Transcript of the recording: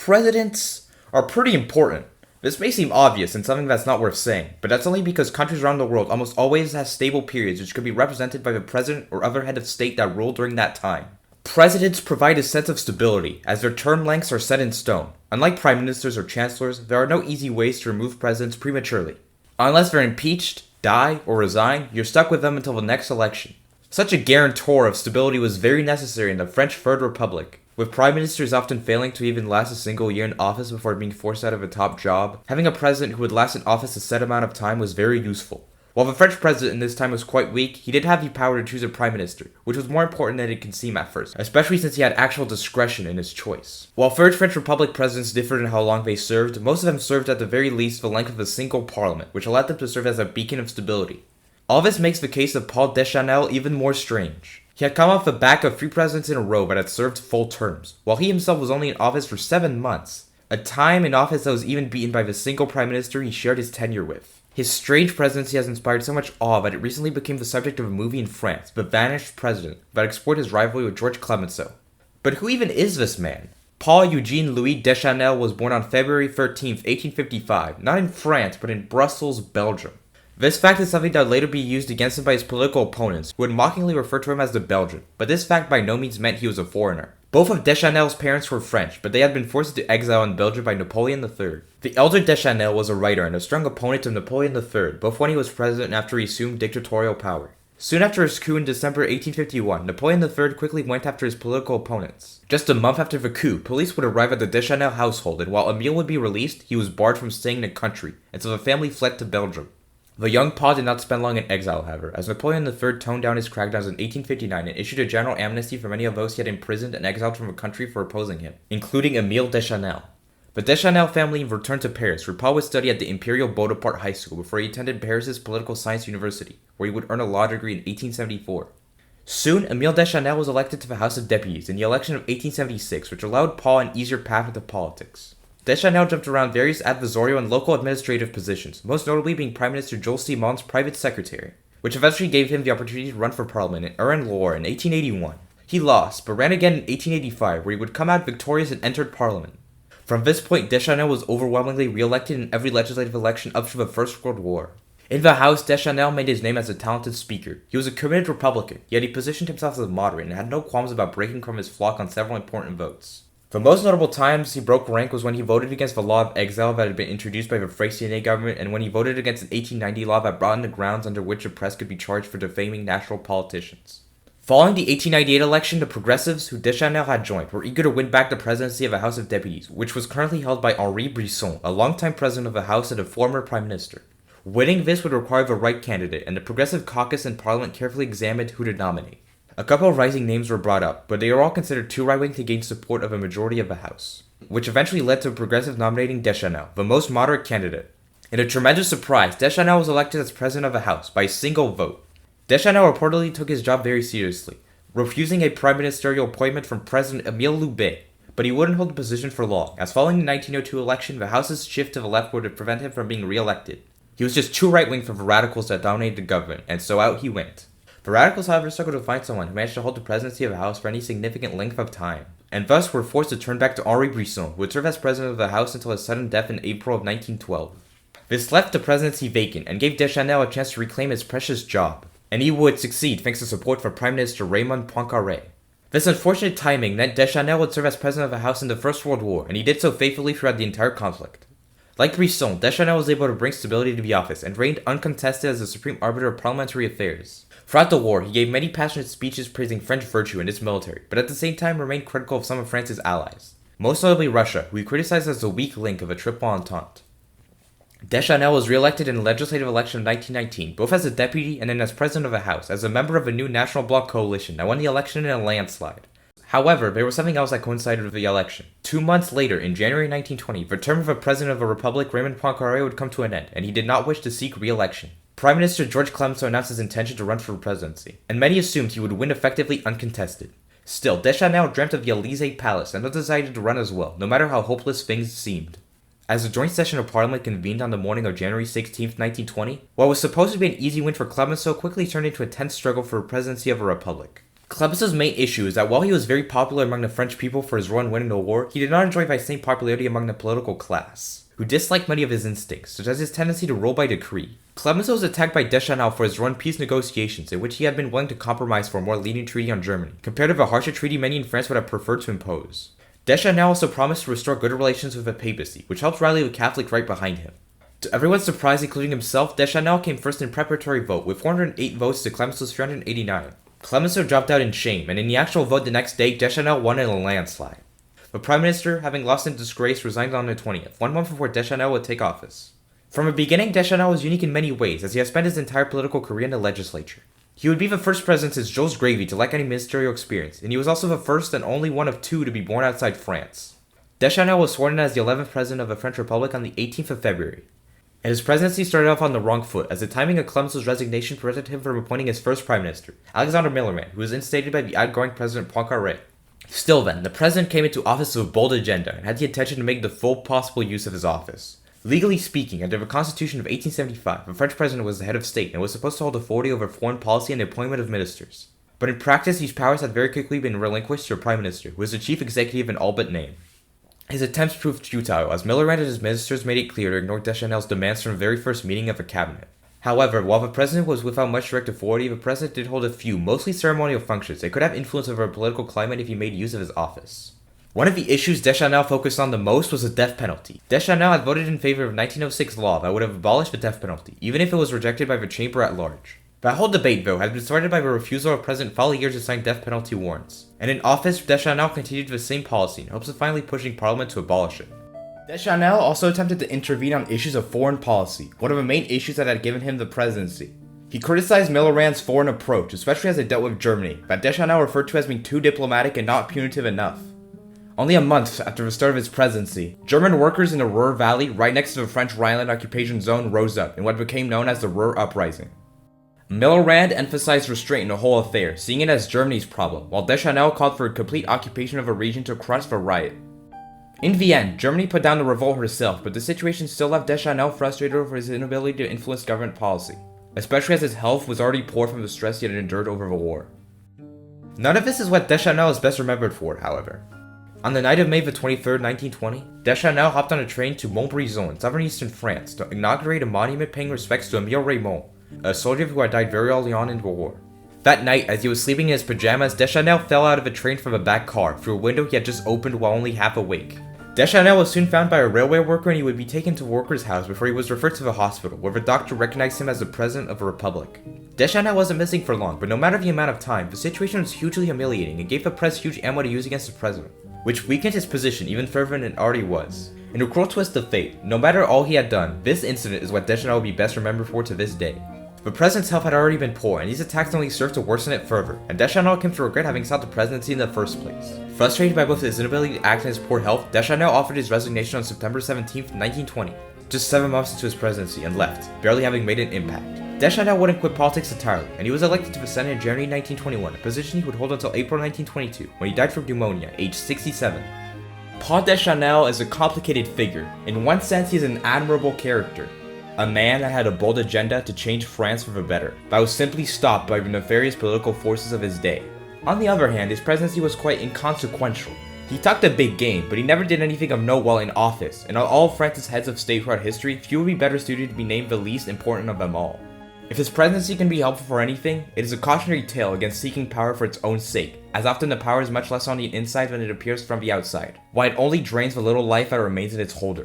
Presidents are pretty important. This may seem obvious and something that's not worth saying, but that's only because countries around the world almost always have stable periods which could be represented by the president or other head of state that ruled during that time. Presidents provide a sense of stability, as their term lengths are set in stone. Unlike prime ministers or chancellors, there are no easy ways to remove presidents prematurely. Unless they're impeached, die, or resign, you're stuck with them until the next election. Such a guarantor of stability was very necessary in the French Third Republic. With prime ministers often failing to even last a single year in office before being forced out of a top job, having a president who would last in office a set amount of time was very useful. While the French president in this time was quite weak, he did have the power to choose a prime minister, which was more important than it can seem at first, especially since he had actual discretion in his choice. While Third French Republic presidents differed in how long they served, most of them served at the very least the length of a single parliament, which allowed them to serve as a beacon of stability. All this makes the case of Paul Deschanel even more strange. He had come off the back of 3 presidents in a row but had served full terms, while he himself was only in office for 7 months, a time in office that was even beaten by the single prime minister he shared his tenure with. His strange presidency has inspired so much awe that it recently became the subject of a movie in France, The Vanished President, that explored his rivalry with George Clemenceau. But who even is this man? Paul Eugene Louis Deschanel was born on February 13, 1855, not in France, but in Brussels, Belgium. This fact is something that would later be used against him by his political opponents, who would mockingly refer to him as the Belgian, but this fact by no means meant he was a foreigner. Both of Deschanel's parents were French, but they had been forced into exile in Belgium by Napoleon III. The elder Deschanel was a writer and a strong opponent of Napoleon III, both when he was president and after he assumed dictatorial power. Soon after his coup in December 1851, Napoleon III quickly went after his political opponents. Just a month after the coup, police would arrive at the Deschanel household, and while Emile would be released, he was barred from staying in the country, and so the family fled to Belgium. The young Paul did not spend long in exile, however, as Napoleon III toned down his crackdowns in 1859 and issued a general amnesty for many of those he had imprisoned and exiled from the country for opposing him, including Emile Deschanel. The Deschanel family returned to Paris, where Paul would study at the Imperial Bonaparte High School before he attended Paris's Political Science University, where he would earn a law degree in 1874. Soon, Emile Deschanel was elected to the House of Deputies in the election of 1876, which allowed Paul an easier path into politics. Deschanel jumped around various adversarial and local administrative positions, most notably being Prime Minister Jules Simon's private secretary, which eventually gave him the opportunity to run for parliament in Eure-et-Loir in 1881. He lost, but ran again in 1885, where he would come out victorious and entered parliament. From this point, Deschanel was overwhelmingly re-elected in every legislative election up to the First World War. In the House, Deschanel made his name as a talented speaker. He was a committed Republican, yet he positioned himself as a moderate and had no qualms about breaking from his flock on several important votes. The most notable times he broke rank was when he voted against the law of exile that had been introduced by the Freycinet government and when he voted against an 1890 law that brought in the grounds under which the press could be charged for defaming national politicians. Following the 1898 election, the progressives, who Deschanel had joined, were eager to win back the presidency of the House of Deputies, which was currently held by Henri Brisson, a longtime president of the House and a former prime minister. Winning this would require the right candidate, and the progressive caucus in parliament carefully examined who to nominate. A couple of rising names were brought up, but they were all considered too right-wing to gain support of a majority of the House, which eventually led to a progressive nominating Deschanel, the most moderate candidate. In a tremendous surprise, Deschanel was elected as president of the House by a single vote. Deschanel reportedly took his job very seriously, refusing a prime ministerial appointment from President Émile Loubet, but he wouldn't hold the position for long, as following the 1902 election, the House's shift to the left would prevent him from being re-elected. He was just too right-wing for the radicals that dominated the government, and so out he went. The radicals, however, struggled to find someone who managed to hold the presidency of the House for any significant length of time, and thus were forced to turn back to Henri Brisson, who would serve as president of the House until his sudden death in April of 1912. This left the presidency vacant and gave Deschanel a chance to reclaim his precious job, and he would succeed thanks to support from Prime Minister Raymond Poincaré. This unfortunate timing meant Deschanel would serve as president of the House in the First World War, and he did so faithfully throughout the entire conflict. Like Brisson, Deschanel was able to bring stability to the office and reigned uncontested as the supreme arbiter of parliamentary affairs. Throughout the war, he gave many passionate speeches praising French virtue and its military, but at the same time remained critical of some of France's allies, most notably Russia, who he criticized as the weak link of a Triple Entente. Deschanel was re-elected in the legislative election of 1919, both as a deputy and then as president of the House, as a member of a new National Bloc coalition that won the election in a landslide. However, there was something else that coincided with the election. 2 months later, in January 1920, the term of the president of the Republic, Raymond Poincaré, would come to an end, and he did not wish to seek re-election. Prime Minister George Clemenceau announced his intention to run for the presidency, and many assumed he would win effectively uncontested. Still, Deschanel dreamt of the Élysée Palace and decided to run as well, no matter how hopeless things seemed. As the joint session of Parliament convened on the morning of January 16, 1920, what was supposed to be an easy win for Clemenceau quickly turned into a tense struggle for the presidency of a republic. Clemenceau's main issue is that while he was very popular among the French people for his role in winning the war, he did not enjoy the same popularity among the political class, who disliked many of his instincts, such as his tendency to rule by decree. Clemenceau was attacked by Deschanel for his role in peace negotiations, in which he had been willing to compromise for a more lenient treaty on Germany, compared to the harsher treaty many in France would have preferred to impose. Deschanel also promised to restore good relations with the papacy, which helped rally the Catholic right behind him. To everyone's surprise, including himself, Deschanel came first in preparatory vote, with 408 votes to Clemenceau's 389. Clemenceau dropped out in shame, and in the actual vote the next day, Deschanel won in a landslide. The Prime Minister, having lost in disgrace, resigned on the 20th, 1 month before Deschanel would take office. From the beginning, Deschanel was unique in many ways, as he had spent his entire political career in the legislature. He would be the first president since Jules Grévy to lack any ministerial experience, and he was also the first and only one of 2 to be born outside France. Deschanel was sworn in as the 11th president of the French Republic on the 18th of February. And his presidency started off on the wrong foot, as the timing of Clemenceau's resignation prevented him from appointing his first prime minister, Alexandre Millerand, who was instated by the outgoing president Poincaré. Still then, the president came into office with a bold agenda and had the intention to make the full possible use of his office. Legally speaking, under the Constitution of 1875, the French president was the head of state and was supposed to hold authority over foreign policy and the appointment of ministers. But in practice, these powers had very quickly been relinquished to a prime minister, who was the chief executive in all but name. His attempts proved futile, as Millerand and his ministers made it clear to ignore Deschanel's demands from the very first meeting of the cabinet. However, while the president was without much direct authority, the president did hold a few, mostly ceremonial functions and could have influence over a political climate if he made use of his office. One of the issues Deschanel focused on the most was the death penalty. Deschanel had voted in favor of 1906 law that would have abolished the death penalty, even if it was rejected by the chamber at large. That whole debate, though, had been started by the refusal of President Fallières to sign death penalty warrants, and in office, Deschanel continued the same policy in hopes of finally pushing Parliament to abolish it. Deschanel also attempted to intervene on issues of foreign policy, one of the main issues that had given him the presidency. He criticized Millerand's foreign approach, especially as it dealt with Germany, that Deschanel referred to as being too diplomatic and not punitive enough. Only a month after the start of his presidency, German workers in the Ruhr Valley, right next to the French Rhineland occupation zone, rose up in what became known as the Ruhr Uprising. Millerand emphasized restraint in the whole affair, seeing it as Germany's problem, while Deschanel called for a complete occupation of a region to crush the riot. In the end, Germany put down the revolt herself, but the situation still left Deschanel frustrated over his inability to influence government policy, especially as his health was already poor from the stress he had endured over the war. None of this is what Deschanel is best remembered for, however. On the night of May 23rd, 1920, Deschanel hopped on a train to Montbrison in southeastern France to inaugurate a monument paying respects to Émile Raymond, a soldier who had died very early on in the war. That night, as he was sleeping in his pajamas, Deschanel fell out of a train from a back car through a window he had just opened while only half awake. Deschanel was soon found by a railway worker and he would be taken to a worker's house before he was referred to the hospital, where the doctor recognized him as the President of the Republic. Deschanel wasn't missing for long, but no matter the amount of time, the situation was hugely humiliating and gave the press huge ammo to use against the President, which weakened his position even further than it already was. In a cruel twist of fate, no matter all he had done, this incident is what Deschanel will be best remembered for to this day. The president's health had already been poor, and these attacks only served to worsen it further, and Deschanel came to regret having sought the presidency in the first place. Frustrated by both his inability to act and his poor health, Deschanel offered his resignation on September 17, 1920, just 7 months into his presidency, and left, barely having made an impact. Deschanel wouldn't quit politics entirely, and he was elected to the Senate in January 1921, a position he would hold until April 1922, when he died from pneumonia, aged 67. Paul Deschanel is a complicated figure. In one sense, he is an admirable character. A man that had a bold agenda to change France for the better, but was simply stopped by the nefarious political forces of his day. On the other hand, his presidency was quite inconsequential. He talked a big game, but he never did anything of note while in office, and of all France's heads of state throughout history, few would be better suited to be named the least important of them all. If his presidency can be helpful for anything, it is a cautionary tale against seeking power for its own sake, as often the power is much less on the inside than it appears from the outside, while it only drains the little life that remains in its holder.